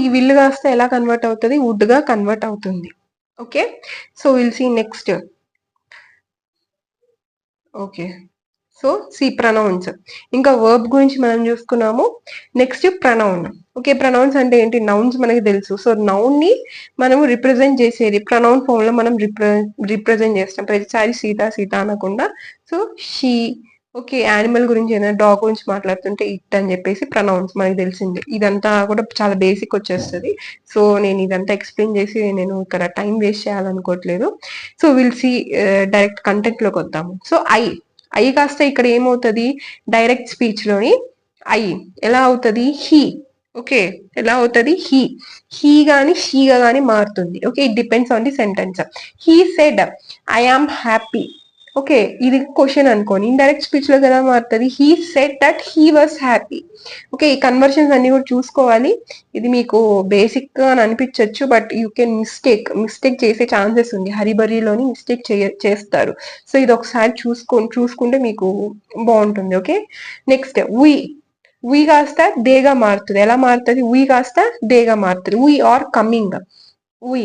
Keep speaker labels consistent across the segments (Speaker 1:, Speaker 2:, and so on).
Speaker 1: ఈ విల్ కాస్త ఎలా కన్వర్ట్ అవుతుంది, వుడ్ గా కన్వర్ట్ అవుతుంది. Okay, so will see next. Okay, so pronouns. ఇంకా వర్బ్ గురించి మనం చూసుకున్నాము. Next pronoun. ఓకే, ప్రొనౌన్స్ అంటే ఏంటి? నౌన్స్ మనకి తెలుసు. సో నౌన్ ని మనము రిప్రజెంట్ చేసేది ప్రొనౌన్ ఫామ్ లో మనం రిప్రజెంట్ చేస్తాం. ప్రతిసారి సీత సీత అనకుండా సో షీ. ఓకే, యానిమల్ గురించి ఏదైనా డాగ్ గురించి మాట్లాడుతుంటే ఇట్ అని చెప్పేసి ప్రొనౌన్స్ మనకి తెలిసింది. ఇదంతా కూడా చాలా బేసిక్ వచ్చేస్తుంది. సో నేను ఇదంతా ఎక్స్ప్లెయిన్ చేసి నేను ఇక్కడ టైం వేస్ట్ చేయాలనుకోవట్లేదు. So will see direct content లోకి వద్దాము. సో ఐ కాస్త ఇక్కడ ఏమవుతుంది? డైరెక్ట్ స్పీచ్ లోని ఐ ఎలా అవుతుంది? హీ. ఓకే, ఎలా అవుతుంది? హీ గాని షీగా గాని మారుతుంది. Okay, it depends on the sentence. He said I am happy. Okay, ఇది క్వశ్చన్ అనుకోని ఇండైరెక్ట్ స్పీచ్ లో ఎలా మారుతుంది? He said that he was happy. Okay, ఈ కన్వర్షన్స్ అన్ని కూడా చూసుకోవాలి. ఇది మీకు బేసిక్ గా అని అనిపించవచ్చు, బట్ యూ కెన్ మిస్టేక్ చేసే ఛాన్సెస్ ఉంది. హరిబరిలోని మిస్టేక్ చేస్తారు. సో ఇది ఒకసారి చూసుకుంటే మీకు బాగుంటుంది. ఓకే, నెక్స్ట్ వీ కాస్త దేగా మారుతుంది. ఎలా మారుతుంది? వీ కాస్త దేగా మారుతుంది. We are coming. We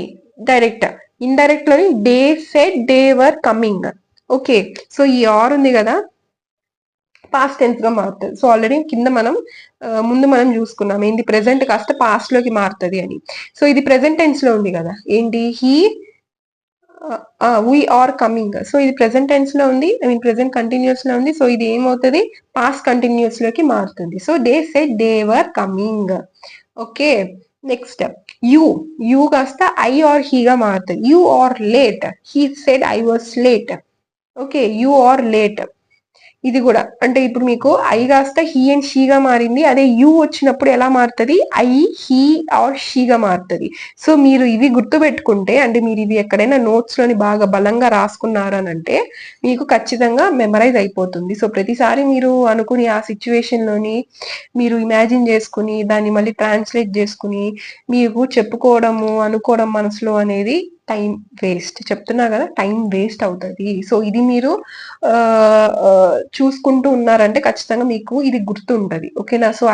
Speaker 1: direct. Indirect లోని they said they were coming. Okay, so ఈ ఆర్ ఉంది కదా, పాస్ట్ టెన్స్ గా మారుతుంది. సో ఆల్రెడీ కింద మనం ముందు మనం చూసుకున్నాం ఏంటి? ప్రెసెంట్ కాస్త పాస్ట్ లోకి మారుతుంది అని. సో ఇది ప్రెసెంట్ టెన్స్ లో ఉంది కదా, ఏంటి? He we are coming. So ఇది ప్రెసెంట్ టెన్స్ లో ఉంది, ఐ మీన్ ప్రెసెంట్ కంటిన్యూస్ లో ఉంది. సో ఇది ఏమవుతుంది? పాస్ట్ కంటిన్యూస్ లోకి మారుతుంది. So they said they were coming. Okay, next you కాస్త ఐ ఆర్ హీగా మారుతుంది. You are late. He said I was late. Okay, you are late. ఇది కూడా అంటే ఇప్పుడు మీకు ఐ కాస్త హీ అండ్ షీగా మారింది. అదే యూ వచ్చినప్పుడు ఎలా మారుతుంది? ఐ, హీ ఆర్ షీగా మారుతుంది. సో మీరు ఇవి గుర్తుపెట్టుకుంటే, అంటే మీరు ఇవి ఎక్కడైనా నోట్స్ లోని బాగా బలంగా రాసుకున్నారనంటే మీకు ఖచ్చితంగా మెమరైజ్ అయిపోతుంది. సో ప్రతిసారి మీరు అనుకుని ఆ సిచ్యువేషన్ లోని మీరు ఇమాజిన్ చేసుకుని దాన్ని మళ్ళీ ట్రాన్స్లేట్ చేసుకుని మీకు చెప్పుకోవడము అనుకోవడం మనసులో అనేది టైం వేస్ట్. చెప్తున్నా కదా, టైం వేస్ట్ అవుతుంది. సో ఇది మీరు చూసుకుంటూ ఉన్నారంటే ఖచ్చితంగా మీకు ఇది గుర్తుంటది. ఓకేనా? సో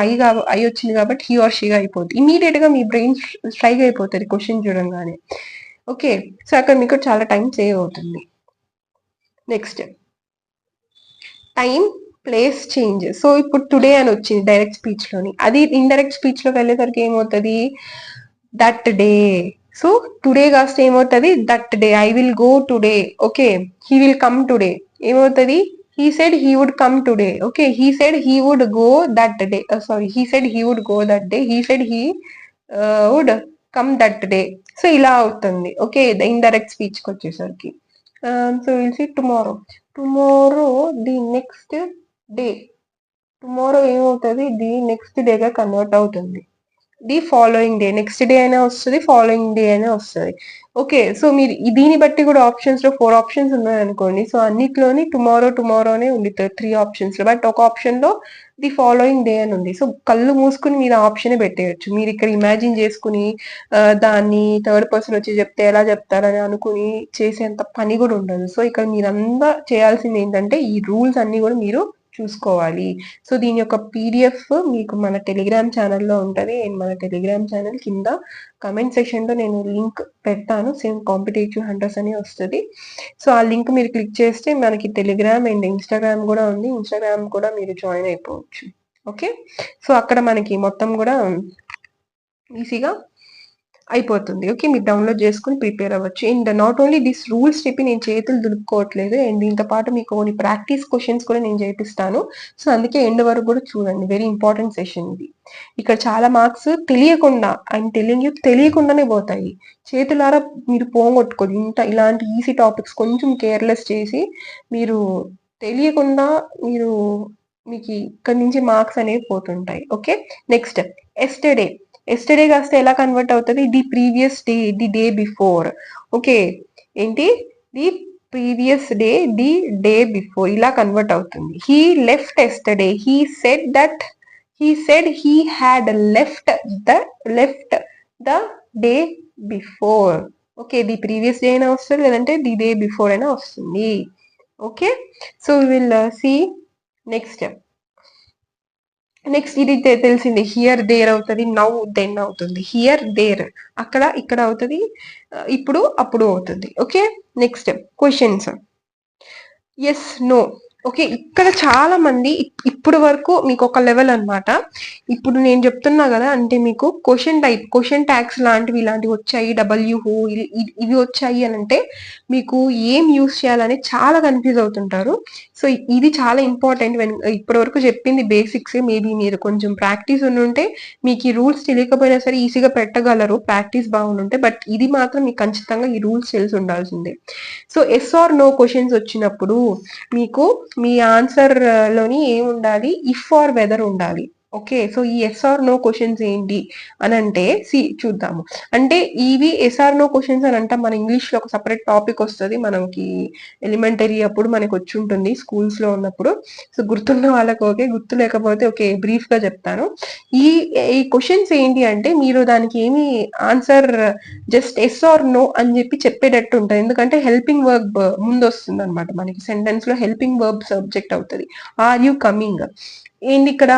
Speaker 1: ఐ వచ్చింది కాబట్టి హీ ఆర్ షీగా అయిపోతుంది. ఇమీడియట్ గా మీ బ్రెయిన్ స్ట్రైక్ అయిపోతుంది క్వశ్చన్ చూడంగానే. ఓకే, సో అక్కడ మీకు చాలా టైం సేవ్ అవుతుంది. Next time place change. So ఇప్పుడు టుడే అని వచ్చింది డైరెక్ట్ స్పీచ్ లోని, అది ఇండైరెక్ట్ స్పీచ్ లోకి వెళ్ళేసరికి ఏమవుతుంది? That day. సో టుడే కాస్త ఏమవుతుంది? That day. I will go today. Okay, he will come today. ఏమవుతుంది? he said he would come today. Okay, he said he would go that day. He said he would go that day. He said he would come that day. So ఇలా అవుతుంది. Okay, indirect speech కి వచ్చేసరికి so will see tomorrow the next day. Tomorrow ఏమవుతుంది? The next day గా convert అవుతుంది. The following day. Next day అయినా వస్తుంది, following day అయినా వస్తుంది. ఓకే, సో మీరు దీన్ని బట్టి కూడా ఆప్షన్స్ లో 4 ఆప్షన్స్ ఉన్నాయి అనుకోండి. సో అన్నిట్లోని టుమారోనే ఉంది 3 ఆప్షన్స్ లో. బట్ ఒక ఆప్షన్ లో ది ఫాలోయింగ్ డే అని ఉంది. సో కళ్ళు మూసుకుని మీరు ఆప్షన్ పెట్టేయచ్చు. మీరు ఇక్కడ ఇమాజిన్ చేసుకుని దాన్ని థర్డ్ పర్సన్ వచ్చి చెప్తే ఎలా చెప్తారని అనుకుని చేసేంత పని కూడా ఉండదు. సో ఇక్కడ మీరంతా చేయాల్సింది ఏంటంటే ఈ రూల్స్ అన్ని కూడా మీరు చూసుకోవాలి. సో దీని యొక్క పీడిఎఫ్ మీకు మన టెలిగ్రామ్ ఛానల్లో ఉంటుంది. మన టెలిగ్రామ్ ఛానల్ కింద కమెంట్ సెక్షన్ లో నేను లింక్ పెడతాను. సేమ్ కాంపిటేటివ్ హంటర్స్ అని వస్తుంది. సో ఆ లింక్ మీరు క్లిక్ చేస్తే మనకి టెలిగ్రామ్ అండ్ ఇన్స్టాగ్రామ్ కూడా ఉంది. ఇన్స్టాగ్రామ్ కూడా మీరు జాయిన్ అయిపోవచ్చు. ఓకే, సో అక్కడ మనకి మొత్తం కూడా ఈజీగా అయిపోతుంది. ఓకే, మీరు డౌన్లోడ్ చేసుకుని ప్రిపేర్ అవ్వచ్చు. And not only this rules చెప్పి నేను చేతులు దులుపుకోవట్లేదు, అండ్ దీంతో పాటు మీకు కొన్ని ప్రాక్టీస్ క్వశ్చన్స్ కూడా నేను చేపిస్తాను. సో అందుకే ఎండ్ వరకు కూడా చూడండి. వెరీ ఇంపార్టెంట్ సెషన్ ఇది. ఇక్కడ చాలా మార్క్స్ తెలియకుండా, ఐఎమ్ టెలింగ్ యూ, తెలియకుండానే పోతాయి. చేతులారా మీరు పోగొట్టుకోదు. ఇలాంటి ఈజీ టాపిక్స్ కొంచెం కేర్లెస్ చేసి మీరు తెలియకుండా మీకు ఇక్కడ నుంచి మార్క్స్ అనేవి పోతుంటాయి. ఓకే, నెక్స్ట్ ఎస్టర్డే కాస్త ఎలా కన్వర్ట్ అవుతుంది? The previous day, the day before. Okay, ఏంటి? The previous day, the day before ఇలా కన్వర్ట్ అవుతుంది. He left yesterday. He said he had left the day before. Okay, the previous day అయినా వస్తుంది, లేదంటే the day before అయినా వస్తుంది. Okay, so will see next. Next ఇది తెలిసింది, here there అవుతుంది, నౌ దెన్ అవుతుంది, హియర్ దేర్ అక్కడ ఇక్కడ అవుతుంది, ఇప్పుడు అప్పుడు అవుతుంది. Okay, next questions yes no. Okay, ఇక్కడ చాలా మంది ఇప్పుడు వరకు మీకు ఒక లెవెల్ అన్నమాట. ఇప్పుడు నేను చెప్తున్నా కదా, అంటే మీకు క్వశ్చన్ టైప్, క్వశ్చన్ ట్యాగ్స్ లాంటివి ఇలాంటివి వచ్చాయి, హో ఇవి వచ్చాయి అని అంటే మీకు ఏం యూస్ చేయాలని చాలా కన్ఫ్యూజ్ అవుతుంటారు. సో ఇది చాలా ఇంపార్టెంట్. ఇప్పటి వరకు చెప్పింది బేసిక్స్, మేబీ మీరు కొంచెం ప్రాక్టీస్ ఉంటే మీకు ఈ రూల్స్ తెలియకపోయినా సరే ఈజీగా పెట్టగలరు, ప్రాక్టీస్ బాగుంటే. బట్ ఇది మాత్రం మీకు ఖచ్చితంగా ఈ రూల్స్ తెలిసి ఉండాల్సిందే. So yes or no questions వచ్చినప్పుడు మీకు మీ ఆన్సర్ లోని ఏముండాలి, ఇఫ్ ఆర్ వెదర్ ఉండాలి. ఓకే, సో ఈ ఎస్ ఆర్ నో క్వశ్చన్స్ ఏంటి అని అంటే చూద్దాము. అంటే ఇవి ఎస్ ఆర్ నో క్వశ్చన్స్ అని అంటే మన ఇంగ్లీష్ లో ఒక సపరేట్ టాపిక్ వస్తుంది మనకి, ఎలిమెంటరీ అప్పుడు మనకి వచ్చి ఉంటుంది స్కూల్స్ లో ఉన్నప్పుడు. సో గుర్తున్న వాళ్ళకి ఓకే, గుర్తు లేకపోతే ఓకే, బ్రీఫ్ గా చెప్తాను. ఈ ఈ క్వశ్చన్స్ ఏంటి అంటే మీరు దానికి ఏమి answer just yes or no అని చెప్పేటట్టు ఉంటుంది. ఎందుకంటే హెల్పింగ్ వర్బ్ ముందు వస్తుంది అనమాట, మనకి సెంటెన్స్ లో హెల్పింగ్ వర్బ్ సబ్జెక్ట్ అవుతుంది. ఆర్ యూ కమింగ్, ఏంటి ఇక్కడ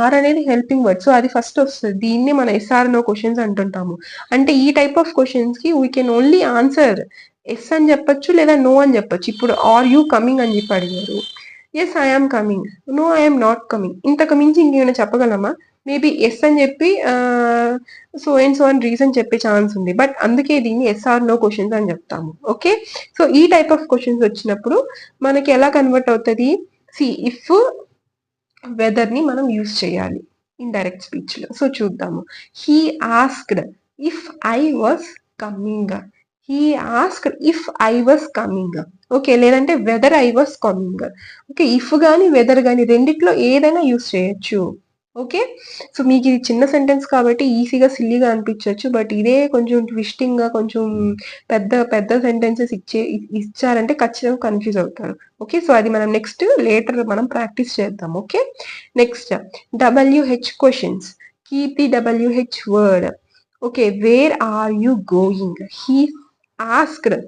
Speaker 1: ఆర్ అనేది హెల్పింగ్ వర్డ్, సో అది ఫస్ట్ వస్తుంది. దీన్ని మనం ఎస్ఆర్ నో క్వశ్చన్స్ అంటుంటాము. అంటే ఈ టైప్ ఆఫ్ క్వశ్చన్స్ కి we can only answer yes అని చెప్పొచ్చు లేదా నో అని చెప్పొచ్చు. ఇప్పుడు ఆర్ యూ కమింగ్ అని చెప్పి అడిగారు, yes I'm coming, no I'm not coming. ఇంతకు మించి ఇంకేమైనా చెప్పగలమా? మేబీ ఎస్ అని చెప్పి సో అండ్ సో అని రీజన్ చెప్పే ఛాన్స్ ఉంది. బట్ అందుకే దీన్ని ఎస్ఆర్ నో క్వశ్చన్స్ అని చెప్తాము. ఓకే, సో ఈ టైప్ ఆఫ్ క్వశ్చన్స్ వచ్చినప్పుడు మనకి ఎలా కన్వర్ట్ అవుతుంది, ఇఫ్ వెదర్ ని మనం యూజ్ చేయాలి ఇండైరెక్ట్ స్పీచ్ లో. సో చూద్దాము. He asked if I was coming, he asked if I was coming. Okay, లేదంటే whether I was coming. Okay, if గాని వెదర్ గాని రెండిట్లో ఏదైనా యూజ్ చేయొచ్చు. ఓకే, సో మీకు ఇది చిన్న సెంటెన్స్ కాబట్టి ఈజీగా సిల్లీగా అనిపించవచ్చు, బట్ ఇదే కొంచెం ట్విస్టింగ్ గా కొంచెం పెద్ద పెద్ద సెంటెన్సెస్ ఇచ్చారంటే ఖచ్చితంగా కన్ఫ్యూజ్ అవుతారు. ఓకే, సో అది మనం నెక్స్ట్ లేటర్ మనం ప్రాక్టీస్ చేద్దాం. Okay, next WH questions, keep the WH word. Okay, where are you going, he asked.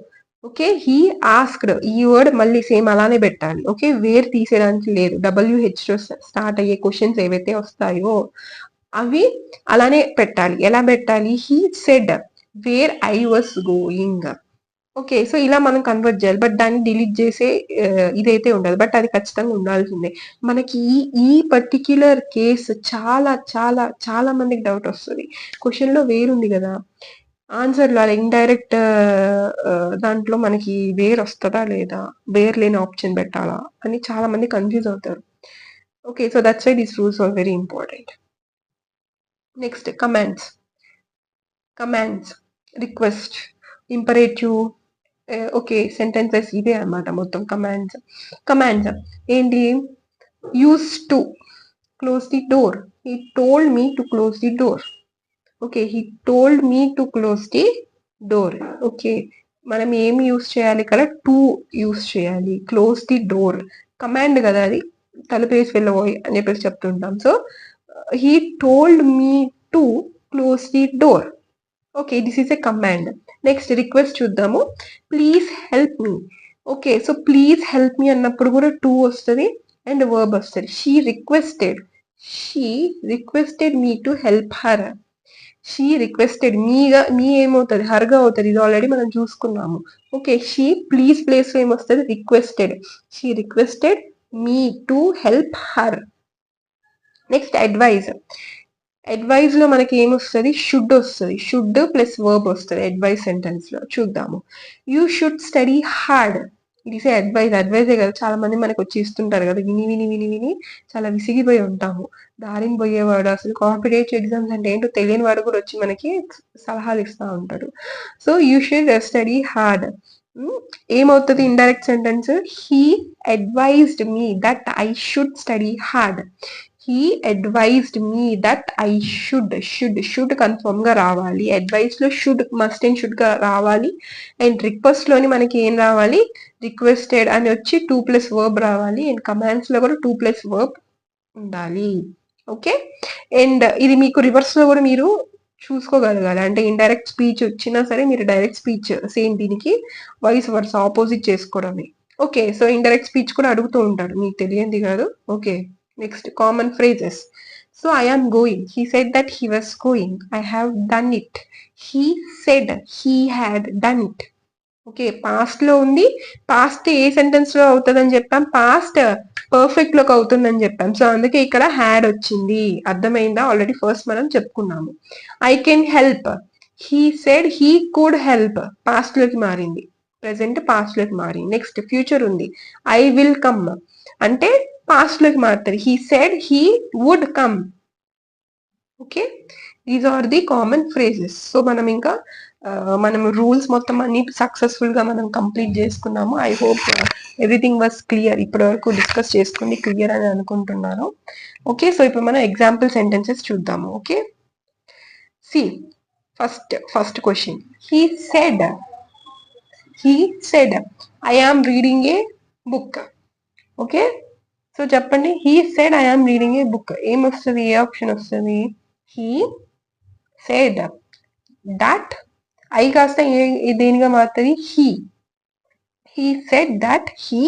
Speaker 1: Okay, he asked, ఈ వర్డ్ మళ్ళీ సేమ్ అలానే పెట్టాలి. ఓకే, వేర్ తీసేయడానికి లేదు. WH తో స్టార్ట్ అయ్యే క్వశ్చన్స్ ఏవైతే వస్తాయో అవి అలానే పెట్టాలి. ఎలా పెట్టాలి, he said where I was going. Okay, so ఇలా మనం కన్వర్ట్ చేయాలి. బట్ దాన్ని డిలీట్ చేసే ఇదైతే ఉండదు, బట్ అది ఖచ్చితంగా ఉండాల్సిందే. మనకి ఈ పర్టిక్యులర్ కేసు చాలా చాలా చాలా మందికి డౌట్ వస్తుంది. క్వశ్చన్ లో వేరుంది కదా, ఆన్సర్ లో ఇండైరెక్ట్ దాంట్లో మనకి వేర్ వస్తుందా లేదా, వేర్ లేని ఆప్షన్ పెట్టాలా అని చాలా మంది కన్ఫ్యూజ్ అవుతారు. Okay, so that's why these rules are very important. Next commands. Request, imperative, okay, sentences ఇదే అన్నమాట మొత్తం కమాండ్స్ ఏంటి, use to close the door, he told me to close the door. Okay, he told me to close the door. Okay, మనం ఏమి use చేయాలి ఇక్కడ, to use చేయాలి. Close the door command కదా, అది తలుపు వేసి వెళ్ళబోయి అని చెప్పేసి చెప్తుంటాం. So he told me to close the door. Okay, this is a command. Next request చూద్దాము. Please help me. Okay, so please help me అన్నప్పుడు కూడా టు వస్తుంది అండ్ వర్బ్ వస్తుంది. She requested me to help her. She requested, me ఏమవుతుంది, హర్గా అవుతుంది. ఇది already మనం చూసుకున్నాము. ఓకే, షీ ప్లీజ్ ప్లేస్ లో ఏమొస్తుంది, requested. She requested me to help her. Next advice లో మనకి ఏమొస్తుంది, షుడ్ వస్తుంది. షుడ్ ప్లస్ వర్బ్ వస్తుంది అడ్వైజ్ సెంటెన్స్ లో. చూద్దాము. You should study hard. It is అడ్వైజే కదా, చాలా మంది మనకు వచ్చి ఇస్తుంటారు కదా, విని విని విని విని చాలా విసిగిపోయి ఉంటాము. దారిని పోయేవాడు, అసలు కాంపిటేటివ్ ఎగ్జామ్స్ అంటే ఏంటో తెలియని వాడు కూడా వచ్చి మనకి సలహాలు ఇస్తూ ఉంటాడు. So you should study hard. ఏమవుతుంది indirect sentence, he advised me that I should study hard. He advised me that I should confirm గా రావాలి. అడ్వైస్ లో షుడ్ మస్ట్ అండ్ షుడ్ గా రావాలి. అండ్ రిక్వెస్ట్ లోని మనకి ఏం రావాలి, రిక్వెస్టెడ్ అని వచ్చి 2+ వర్బ్ రావాలి. అండ్ కమాండ్స్ లో కూడా 2+ వర్బ్ ఉండాలి. ఓకే, అండ్ ఇది మీకు రివర్స్ లో కూడా మీరు చూసుకోగలగాలి. అంటే ఇండైరెక్ట్ స్పీచ్ వచ్చినా సరే మీరు డైరెక్ట్ స్పీచ్ సేమ్ దీనికి వైస్ వర్స్ ఆపోజిట్ చేసుకోవడమే. ఓకే, సో ఇండైరెక్ట్ స్పీచ్ కూడా అడుగుతూ ఉంటాడు, మీకు తెలియంది కాదు. Okay, next common phrases. So I am going, he said that he was going, I have done it, he said he had done it. Okay, past లో ఉంది, past ఏ sentence లో అవుతుందని చెప్పాం, పాస్ట్ పర్ఫెక్ట్ లోకి అవుతుందని చెప్పాం. సో అందుకే ఇక్కడ హ్యాడ్ వచ్చింది. అర్థమైందా? ఆల్రెడీ ఫస్ట్ మనం చెప్పుకున్నాము. I can help, he said he could help, past లోకి మారింది, ప్రెసెంట్ పాస్ట్ లోకి మారింది. నెక్స్ట్ ఫ్యూచర్ ఉంది, ఐ విల్ కమ్ అంటే పాస్ట్ లోకి మారుతుంది, he said he would come. Okay, these are the common phrases. So మనం ఇంకా మనం రూల్స్ మొత్తం అన్ని సక్సెస్ఫుల్ గా మనం కంప్లీట్ చేసుకున్నాము. I hope everything was clear. ఇప్పటి వరకు డిస్కస్ చేసుకుని క్లియర్ అని అనుకుంటున్నాను. ఓకే, సో ఇప్పుడు మనం ఎగ్జాంపుల్ సెంటెన్సెస్ చూద్దాము. Okay, see first question, he said I am reading a book. Okay, so చెప్పండి, he said I am reading a book, ఏమొస్తుంది? ఏ ఆప్షన్ వస్తుంది? హీ సెడ్ దట్, ఐ కాస్త దేనిగా మారుతుంది? He said that, he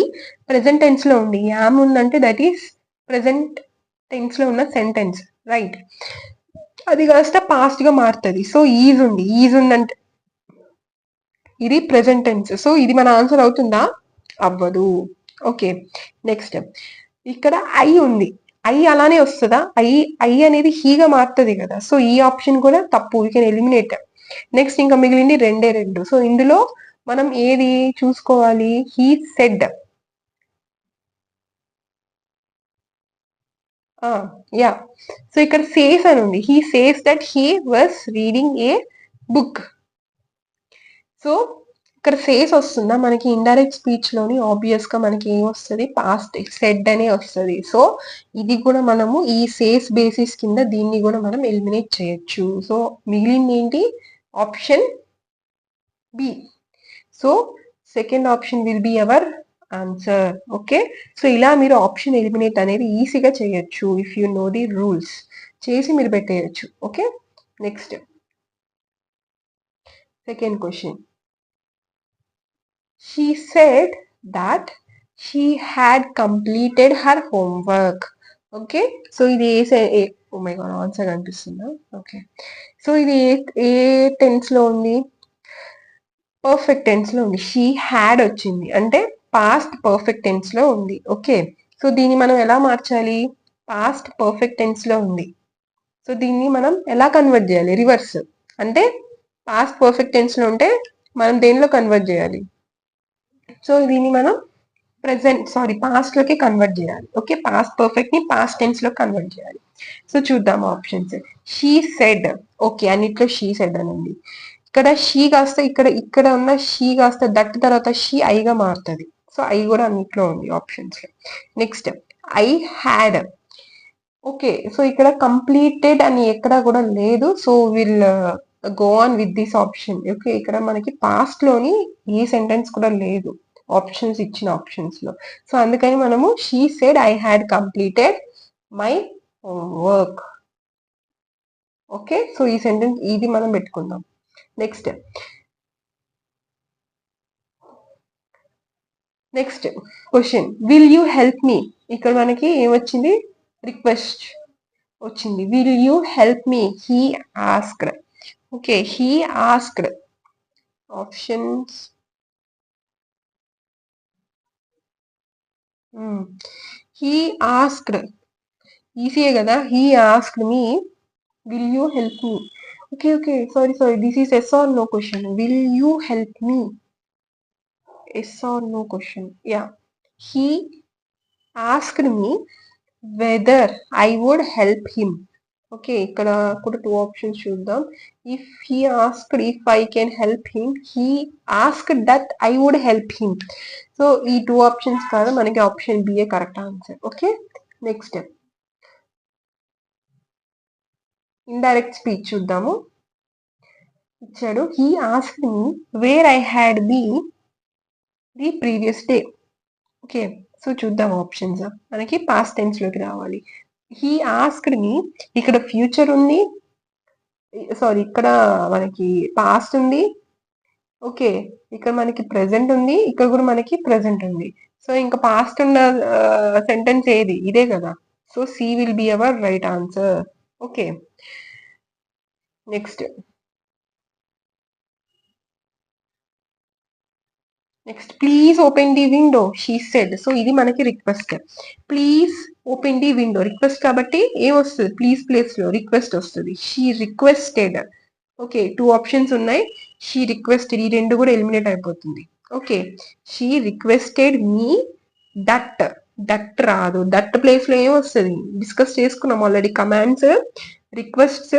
Speaker 1: present tense లో ఉంది, yam ఉందంటే దట్ ఈస్ ప్రెసెంట్ టెన్స్ లో ఉన్న సెంటెన్స్, రైట్? అది కాస్త పాస్ట్ గా మారుతుంది. సో ఈజ్ ఉందంటే ఇది ప్రెసెంట్ టెన్స్. సో ఇది మన ఆన్సర్ అవుతుందా? అవ్వదు. ఓకే, నెక్స్ట్ ఇక్కడ ఐ ఉంది, ఐ అలానే వస్తుందా? ఐ అనేది హీగా మారుతుంది కదా. సో ఈ ఆప్షన్ కూడా తప్పు, వీ కెన్ ఎలిమినేట్. నెక్స్ట్ ఇంకా మిగిలింది రెండే రెండు. సో ఇందులో మనం ఏది చూసుకోవాలి? He said, yeah. సో ఇక్కడ సేస్ అని ఉంది, he says that he was reading a book. So ఇక్కడ సేస్ వస్తుందా? మనకి ఇండైరెక్ట్ స్పీచ్ లోని ఆబ్వియస్ గా మనకి ఏం వస్తుంది? పాస్ట్ సెడ్ అనే వస్తుంది. సో ఇది కూడా మనము ఈ సేస్ బేసిస్ కింద దీన్ని కూడా మనం ఎలిమినేట్ చేయొచ్చు. సో మిగిలింది ఏంటి? Option B. So second option will be our answer. Okay, so ఇలా మీరు ఆప్షన్ ఎలిమినేట్ అనేది ఈజీగా చేయొచ్చు if you know the rules. చేసి మీరు పెట్టేయచ్చు. Okay, next second question, she said that she had completed her homework. Okay, so ఇది oh my god, answer కనిపిస్తుందా? ఓకే, సో ఇది ఏ టెన్స్ లో ఉంది? పర్ఫెక్ట్ టెన్స్ లో ఉంది. షీ హ్యాడ్ వచ్చింది అంటే పాస్ట్ పర్ఫెక్ట్ టెన్స్ లో ఉంది. ఓకే, సో దీన్ని మనం ఎలా మార్చాలి? పాస్ట్ పర్ఫెక్ట్ టెన్స్ లో ఉంది, సో దీన్ని మనం ఎలా కన్వర్ట్ చేయాలి? రివర్స్ అంటే పాస్ట్ పర్ఫెక్ట్ టెన్స్ లో ఉంటే మనం దేనిలో కన్వర్ట్ చేయాలి? సో దీన్ని మనం పాస్ట్ లోకి కన్వర్ట్ చేయాలి. ఓకే, పాస్ట్ పర్ఫెక్ట్ ని పాస్ట్ టెన్స్ లో కన్వర్ట్ చేయాలి. సో చూద్దాం ఆప్షన్స్. షీ సెడ్, ఓకే, అన్నిట్లో షీ సెడ్ అని ఉంది. ఇక్కడ షీ కాస్త ఇక్కడ ఉన్న షీ కాస్త దట్ తర్వాత షీ ఐగా మారుతుంది. సో ఐ కూడా అన్నిట్లో ఉంది ఆప్షన్స్ లో. Next I had, okay, so ఇక్కడ కంప్లీటెడ్ అని ఎక్కడా కూడా లేదు. So will go on with this option. Okay, ఇక్కడ మనకి పాస్ట్ లోని ఏ సెంటెన్స్ కూడా లేదు ఆప్షన్స్ ఇచ్చిన ఆప్షన్స్ లో. సో అందుకని మనము she said I had completed my work. Okay, so ఈ సెంటెన్స్ ఇది మనం పెట్టుకుందాం. Next question, will you help me? ఇక్కడ మనకి ఏమొచ్చింది? రిక్వెస్ట్ వచ్చింది. Will you help me? He asked. Okay, he asked. Options, he asked ఈజీయే కదా. He asked me, will you help me? Okay, sorry, this is yes or no question. Will you help me? Yes or no question. Yeah, he asked me weather I would help him. Okay, ఇక్కడ కూడా two options చూద్దాం. If he asked if I can help him, he asked that I would help him. So ఈ two options కాదు, మనకి option B a correct answer. Okay, next indirect speech చూద్దాము. ఇచ్చాడు, he asked me where I had been the previous day. Okay, so చూద్దాం options. మనకి past tense లోకి రావాలి. He asked మీ, ఇక్కడ ఫ్యూచర్ ఉంది, సారీ ఇక్కడ మనకి పాస్ట్ ఉంది. ఓకే, ఇక్కడ మనకి ప్రెసెంట్ ఉంది, ఇక్కడ కూడా మనకి ప్రెసెంట్ ఉంది. సో ఇంకా పాస్ట్ ఉన్న సెంటెన్స్ ఏది? ఇదే కదా. So C will be our right answer. Okay, next please open the window she said. So ఇది మనకి request. Please open the window request కాబట్టి ఏం వస్తుంది, ప్లీజ్ ప్లేస్ లో రిక్వెస్ట్ వస్తుంది. She requested. ఓకే, 2 ఆప్షన్స్ ఉన్నాయి. షీ రిక్వెస్టెడ్, ఈ 2 కూడా ఎలిమినేట్ అయిపోతుంది. Okay, she requested me that. That రాదు, దట్ ప్లేస్ లో ఏం వస్తుంది, డిస్కస్ చేసుకున్నాం already. Commands, requests,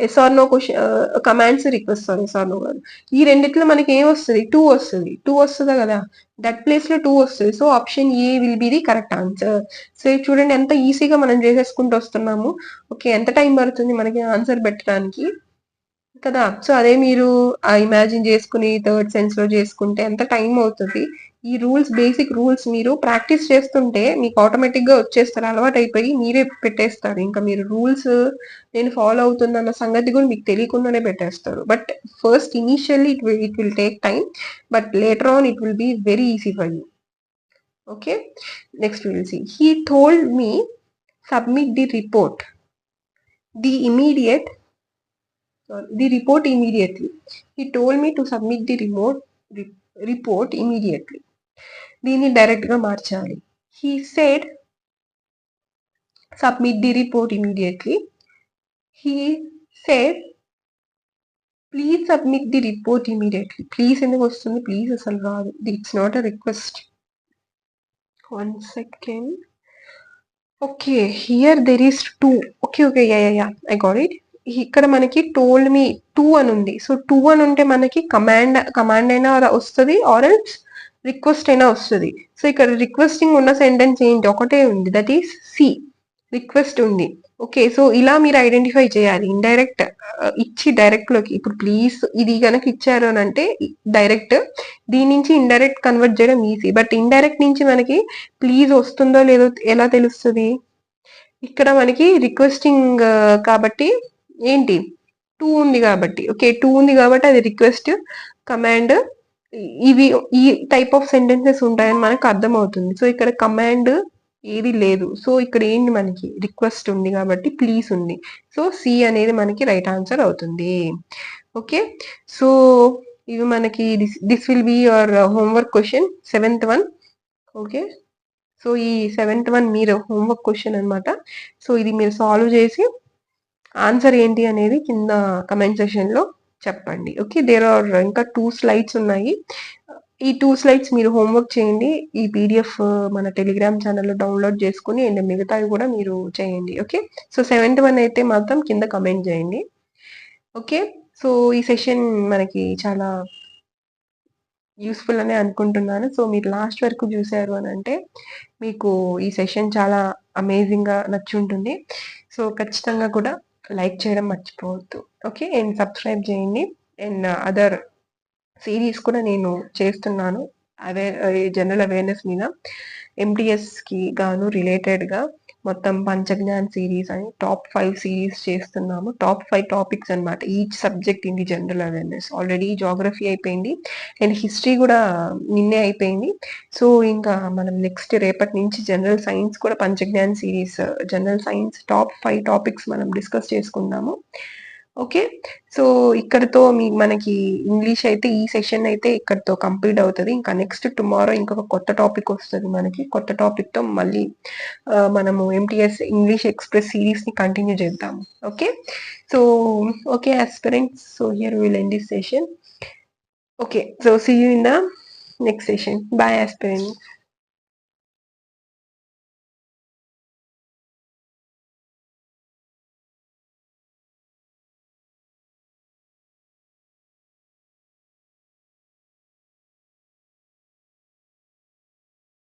Speaker 1: yes or no question, commands, request, sorry yes or no కాదు. ఈ రెండిట్లో మనకి ఏం వస్తుంది, 2 వస్తుంది. 2 వస్తుందా కదా, దట్ ప్లేస్ లో 2 వస్తుంది. So option A will be the correct answer. So చూడండి ఎంత ఈజీగా మనం చేసేసుకుంటూ వస్తున్నాము. ఓకే, ఎంత టైం పడుతుంది మనకి ఆన్సర్ పెట్టడానికి కదా. సో అదే మీరు ఇమాజిన్ చేసుకుని థర్డ్ సెన్స్ లో చేసుకుంటే ఎంత టైం అవుతుంది. ఈ రూల్స్, బేసిక్ రూల్స్ మీరు ప్రాక్టీస్ చేస్తుంటే మీకు ఆటోమేటిక్ గా వచ్చేస్తారు, అలవాటు అయిపోయి మీరే పెట్టేస్తారు. ఇంకా మీరు రూల్స్ నేను ఫాలో అవుతున్న సంగతి కూడా మీకు తెలియకుండానే పెట్టేస్తారు. But first initially it will take time, but later on it will be very easy for you. Okay, next will see. He told me submit the report immediately. He told me to submit the report immediately. దీన్ని direct గా మార్చాలి. He said submit the report immediately. He said please submit the report immediately. Please ఎందుకు వస్తుంది, please అసలు రాదు, it's not a request. 1 second. Okay, here there is 2. Okay, yeah I got it. ఇక్కడ మనకి told me 2 అని ఉంది. So 2 అని ఉంటే మనకి కమాండ్ అయినా వస్తుంది, ఆర్ ఎల్స్ రిక్వెస్ట్ అయినా వస్తుంది. సో ఇక్కడ రిక్వెస్టింగ్ ఉన్న సెంటెన్స్ ఏంటి, ఒకటే ఉంది, దట్ ఈస్ సి, రిక్వెస్ట్ ఉంది. ఓకే, సో ఇలా మీరు ఐడెంటిఫై చేయాలి. ఇండైరెక్ట్ ఇచ్చి డైరెక్ట్ లోకి, ఇప్పుడు ప్లీజ్ ఇది కనుక ఇచ్చారు అని అంటే డైరెక్ట్, దీని నుంచి ఇండైరెక్ట్ కన్వర్ట్ చేయడం ఈజీ. బట్ ఇండైరెక్ట్ నుంచి మనకి ప్లీజ్ వస్తుందో లేదో ఎలా తెలుస్తుంది, ఇక్కడ మనకి రిక్వెస్టింగ్ కాబట్టి ఏంటి 2 ఉంది కాబట్టి. ఓకే, 2 ఉంది కాబట్టి అది రిక్వెస్ట్, కమాండ్, ఇవి ఈ టైప్ ఆఫ్ సెంటెన్సెస్ ఉంటాయని మనకు అర్థమవుతుంది. సో ఇక్కడ కమాండ్ ఏది లేదు. సో ఇక్కడ ఏంటి, మనకి రిక్వెస్ట్ ఉంది కాబట్టి ప్లీజ్ ఉంది. సో సి అనేది మనకి రైట్ ఆన్సర్ అవుతుంది. ఓకే, సో ఇవి మనకి this will be your homework question, 7th one. Okay, so ఈ 7th వన్ మీరు హోంవర్క్ క్వశ్చన్ అనమాట. సో ఇది మీరు సాల్వ్ చేసి ఆన్సర్ ఏంటి అనేది కింద కమెంట్ సెషన్ లో చెప్పండి. ఓకే, దేర్ ఆర్ ఇంకా 2 స్లైడ్స్ ఉన్నాయి. ఈ 2 స్లైడ్స్ మీరు హోంవర్క్ చేయండి. ఈ పీడిఎఫ్ మన టెలిగ్రామ్ ఛానల్లో డౌన్లోడ్ చేసుకుని అండ్ మిగతావి కూడా మీరు చేయండి. ఓకే, సో 7th వన్ అయితే మాత్రం కింద కమెంట్ చేయండి. ఓకే, సో ఈ సెషన్ మనకి చాలా యూస్ఫుల్ అనే అనుకుంటున్నాను. సో మీరు లాస్ట్ వరకు చూసారు అని అంటే మీకు ఈ సెషన్ చాలా అమేజింగ్ గా నచ్చుంటుంది. సో ఖచ్చితంగా కూడా లైక్ చేయడం మర్చిపోవద్దు. ఓకే, అండ్ సబ్స్క్రైబ్ చేయండి. అండ్ అదర్ సిరీస్ కూడా నేను చేస్తున్నాను జనరల్ అవేర్నెస్ మీద, ఎంటీఎస్ కి గాను రిలేటెడ్ గా మొత్తం పంచజ్ఞాన్ సిరీస్ అని టాప్ 5 సిరీస్ చేస్తున్నాము. టాప్ 5 టాపిక్స్ అనమాట, each subject in the general awareness. Already geography అయిపోయింది అండ్ హిస్టరీ కూడా నిన్నే అయిపోయింది. సో ఇంకా మనం నెక్స్ట్ రేపటి నుంచి జనరల్ సైన్స్ కూడా పంచజ్ఞాన్ series, general science top 5 topics మనం డిస్కస్ చేసుకుందాము. ఓకే, సో ఇక్కడతో మనకి ఇంగ్లీష్ అయితే ఈ సెషన్ అయితే ఇక్కడతో కంప్లీట్ అవుతుంది. ఇంకా నెక్స్ట్ టుమారో ఇంకొక కొత్త టాపిక్ వస్తుంది మనకి. కొత్త టాపిక్ తో మళ్ళీ మనము ఎంటీఎస్ ఇంగ్లీష్ ఎక్స్ప్రెస్ సిరీస్ ని కంటిన్యూ చేద్దాము. Okay, so okay aspirants, so here will end this session. Okay, so see you in the next session. Bye aspirants.